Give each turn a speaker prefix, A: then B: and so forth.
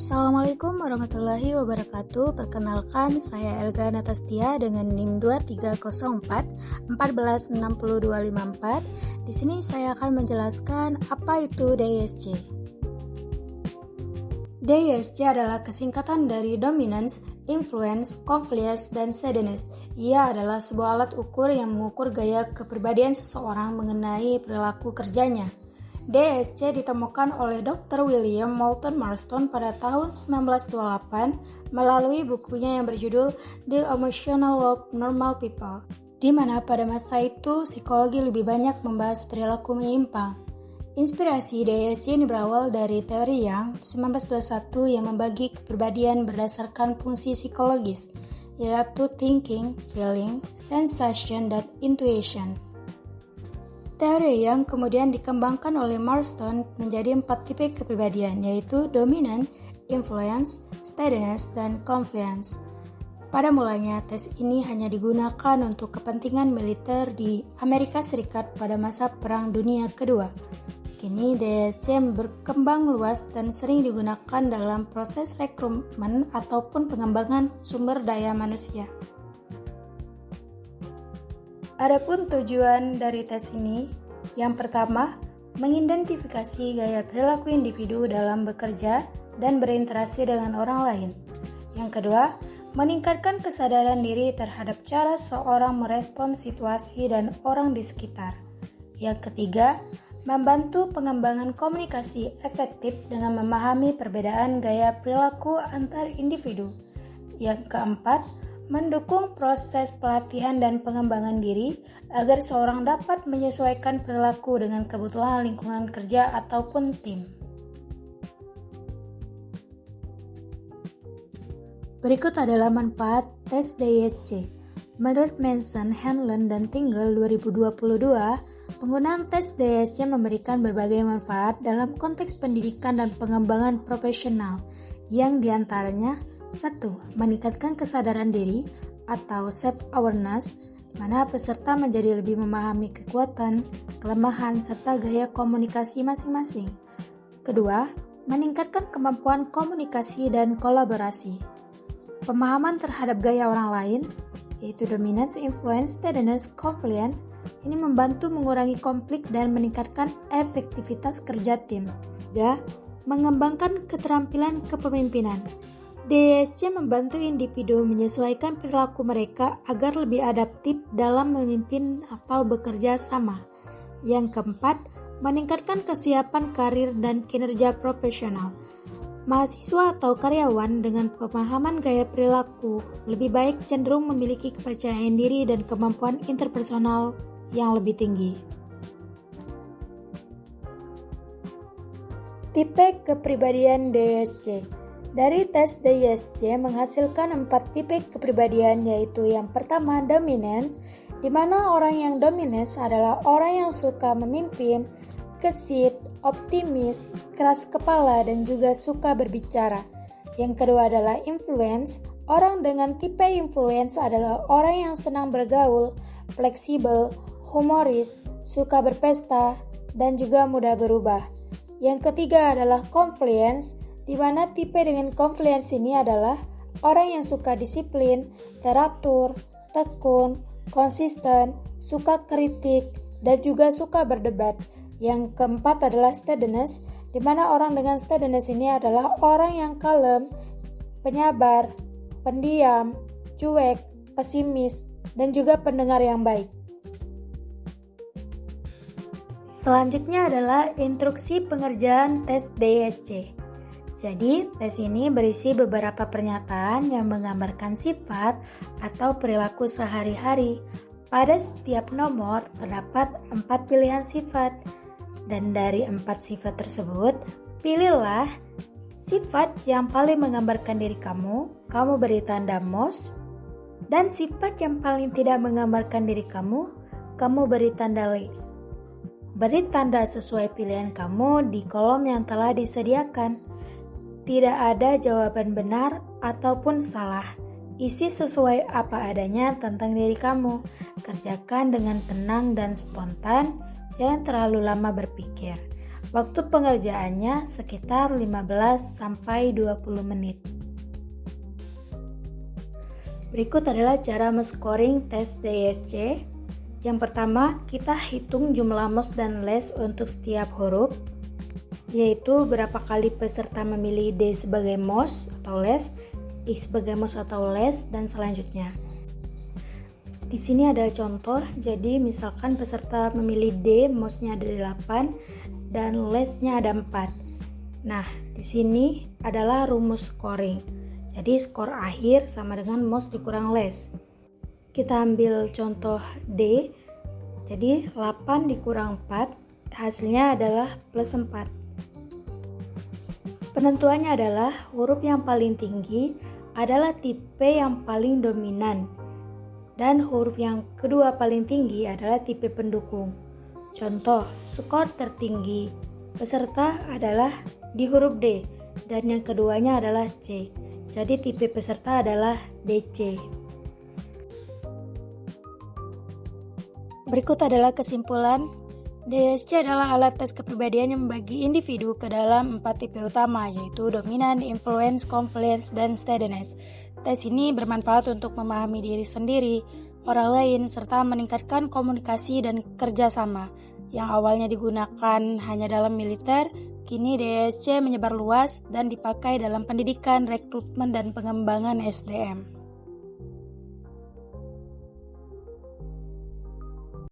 A: Assalamualaikum warahmatullahi wabarakatuh. Perkenalkan, saya Elga Natastia dengan NIM 2304 146254. Di sini saya akan menjelaskan apa itu DISC. DISC adalah kesingkatan dari Dominance, Influence, Confluence, dan Steadiness. Ia adalah sebuah alat ukur yang mengukur gaya kepribadian seseorang mengenai perilaku kerjanya. DISC ditemukan oleh Dr. William Moulton Marston pada tahun 1928 melalui bukunya yang berjudul The Emotional Law of Normal People, di mana pada masa itu psikologi lebih banyak membahas perilaku menyimpang. Inspirasi DISC ini berawal dari teori Young 1921 yang membagi kepribadian berdasarkan fungsi psikologis, yaitu thinking, feeling, sensation, dan intuition. Teori yang kemudian dikembangkan oleh Marston menjadi 4 tipe kepribadian, yaitu dominant, influence, steadiness, dan confluence. Pada mulanya, tes ini hanya digunakan untuk kepentingan militer di Amerika Serikat pada masa Perang Dunia Kedua. Kini DISC berkembang luas dan sering digunakan dalam proses rekrutmen ataupun pengembangan sumber daya manusia. Adapun tujuan dari tes ini, yang pertama, mengidentifikasi gaya perilaku individu dalam bekerja dan berinteraksi dengan orang lain. Yang kedua, meningkatkan kesadaran diri terhadap cara seorang merespon situasi dan orang di sekitar. Yang ketiga, membantu pengembangan komunikasi efektif dengan memahami perbedaan gaya perilaku antar individu. Yang keempat, mendukung proses pelatihan dan pengembangan diri agar seorang dapat menyesuaikan perilaku dengan kebutuhan lingkungan kerja ataupun tim. Berikut adalah manfaat tes DISC. Menurut Manson, Hanlon, dan Tingle 2022, penggunaan tes DISC memberikan berbagai manfaat dalam konteks pendidikan dan pengembangan profesional, yang diantaranya 1. Meningkatkan kesadaran diri atau self-awareness, di mana peserta menjadi lebih memahami kekuatan, kelemahan, serta gaya komunikasi masing-masing. Kedua, meningkatkan kemampuan komunikasi dan kolaborasi. Pemahaman terhadap gaya orang lain, yaitu dominance, influence, steadiness, confluence, ini membantu mengurangi konflik dan meningkatkan efektivitas kerja tim. 3. Mengembangkan keterampilan kepemimpinan. DISC membantu individu menyesuaikan perilaku mereka agar lebih adaptif dalam memimpin atau bekerja sama. Yang keempat, meningkatkan kesiapan karir dan kinerja profesional. Mahasiswa atau karyawan dengan pemahaman gaya perilaku lebih baik cenderung memiliki kepercayaan diri dan kemampuan interpersonal yang lebih tinggi. Tipe kepribadian DISC. Dari tes DISC menghasilkan 4 tipe kepribadian, yaitu yang pertama dominance, di mana orang yang dominance adalah orang yang suka memimpin, gesit, optimis, keras kepala, dan juga suka berbicara. Yang kedua adalah influence. Orang dengan tipe influence adalah orang yang senang bergaul, fleksibel, humoris, suka berpesta, dan juga mudah berubah. Yang ketiga adalah confluence, di mana tipe dengan confluence ini adalah orang yang suka disiplin, teratur, tekun, konsisten, suka kritik, dan juga suka berdebat. Yang keempat adalah steadiness, di mana orang dengan steadiness ini adalah orang yang kalem, penyabar, pendiam, cuek, pesimis, dan juga pendengar yang baik. Selanjutnya adalah instruksi pengerjaan tes DISC. Jadi, tes ini berisi beberapa pernyataan yang menggambarkan sifat atau perilaku sehari-hari. Pada setiap nomor terdapat 4 pilihan sifat. Dan dari 4 sifat tersebut, pilihlah sifat yang paling menggambarkan diri kamu beri tanda most, dan sifat yang paling tidak menggambarkan diri kamu beri tanda less. Beri tanda sesuai pilihan kamu di kolom yang telah disediakan. Tidak ada jawaban benar ataupun salah. Isi sesuai apa adanya tentang diri kamu. Kerjakan dengan tenang dan spontan. Jangan terlalu lama berpikir. Waktu pengerjaannya sekitar 15-20 menit. Berikut adalah cara men-scoring tes DSC. Yang pertama, kita hitung jumlah MOS dan LES untuk setiap huruf, yaitu berapa kali peserta memilih D sebagai MOS atau LES, I sebagai MOS atau LES, dan selanjutnya. Di sini ada contoh, jadi misalkan peserta memilih D, MOS-nya ada 8 dan LES-nya ada 4. Nah, di sini adalah rumus scoring. Jadi skor akhir sama dengan MOS dikurang LES. Kita ambil contoh D. Jadi 8 dikurang 4, hasilnya adalah plus 4. Penentuannya adalah huruf yang paling tinggi adalah tipe yang paling dominan, dan huruf yang kedua paling tinggi adalah tipe pendukung. Contoh, skor tertinggi peserta adalah di huruf D, dan yang keduanya adalah C. Jadi tipe peserta adalah DC. Berikut adalah kesimpulan. DSC adalah alat tes kepribadian yang membagi individu ke dalam 4 tipe utama, yaitu dominan, influence, confluence, dan steadiness. Tes ini bermanfaat untuk memahami diri sendiri, orang lain, serta meningkatkan komunikasi dan kerjasama. Yang awalnya digunakan hanya dalam militer, kini DSC menyebar luas dan dipakai dalam pendidikan, rekrutmen, dan pengembangan SDM.